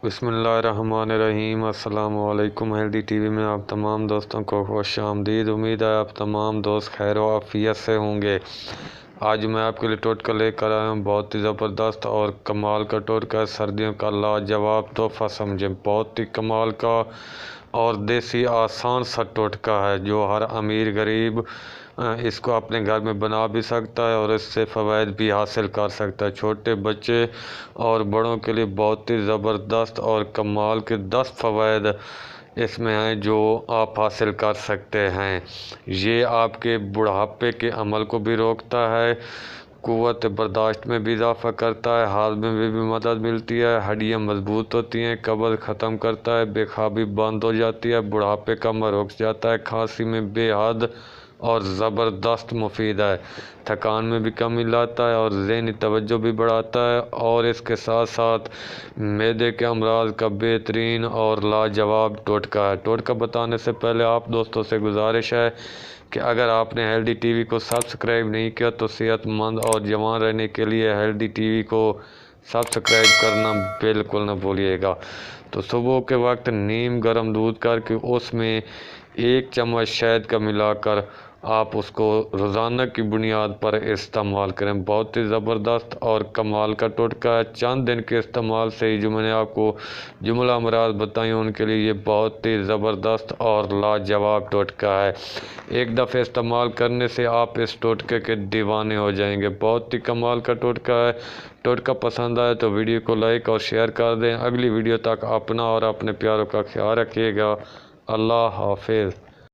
بسم اللہ الرحمن الرحیم۔ السلام علیکم۔ ہیلدی ٹی وی میں آپ تمام دوستوں کو خوش آمدید۔ امید ہے آپ تمام دوست خیر و عافیت سے ہوں گے۔ آج میں آپ کے لیے ٹوٹکا لے کر آیا ہوں، بہت ہی زبردست اور کمال کا ٹوٹکا، سردیوں کا لاجواب تحفہ سمجھیں۔ بہت ہی کمال کا اور دیسی آسان سا ٹوٹکا ہے جو ہر امیر غریب اس کو اپنے گھر میں بنا بھی سکتا ہے اور اس سے فوائد بھی حاصل کر سکتا ہے۔ چھوٹے بچے اور بڑوں کے لیے بہت ہی زبردست اور کمال کے 10 فوائد اس میں ہیں جو آپ حاصل کر سکتے ہیں۔ یہ آپ کے بڑھاپے کے عمل کو بھی روکتا ہے، قوت برداشت میں بھی اضافہ کرتا ہے، ہاضمے میں بھی مدد ملتی ہے، ہڈیاں مضبوط ہوتی ہیں، قبض ختم کرتا ہے، بے خوابی بند ہو جاتی ہے، بڑھاپے کا عمل رک جاتا ہے، کھانسی میں بے حد اور زبردست مفید ہے، تھکان میں بھی کمی لاتا ہے اور ذہنی توجہ بھی بڑھاتا ہے، اور اس کے ساتھ ساتھ معدے کے امراض کا بہترین اور لاجواب ٹوٹکا ہے۔ ٹوٹکا بتانے سے پہلے آپ دوستوں سے گزارش ہے کہ اگر آپ نے ہیلدی ٹی وی کو سبسکرائب نہیں کیا تو صحت مند اور جوان رہنے کے لیے ہیلدی ٹی وی کو سبسکرائب کرنا بالکل نہ بھولیے گا۔ تو صبح کے وقت نیم گرم دودھ کر کے اس میں 1 چمچ شہد کا ملا کر آپ اس کو روزانہ کی بنیاد پر استعمال کریں۔ بہت ہی زبردست اور کمال کا ٹوٹکا ہے۔ چند دن کے استعمال سے ہی جو میں نے آپ کو جملہ امراض بتائیں ان کے لیے یہ بہت ہی زبردست اور لاجواب ٹوٹکا ہے۔ ایک دفعہ استعمال کرنے سے آپ اس ٹوٹکے کے دیوانے ہو جائیں گے۔ بہت ہی کمال کا ٹوٹکا ہے۔ ٹوٹکا پسند آئے تو ویڈیو کو لائک اور شیئر کر دیں۔ اگلی ویڈیو تک اپنا اور اپنے پیاروں کا خیال رکھیے گا۔ اللہ حافظ۔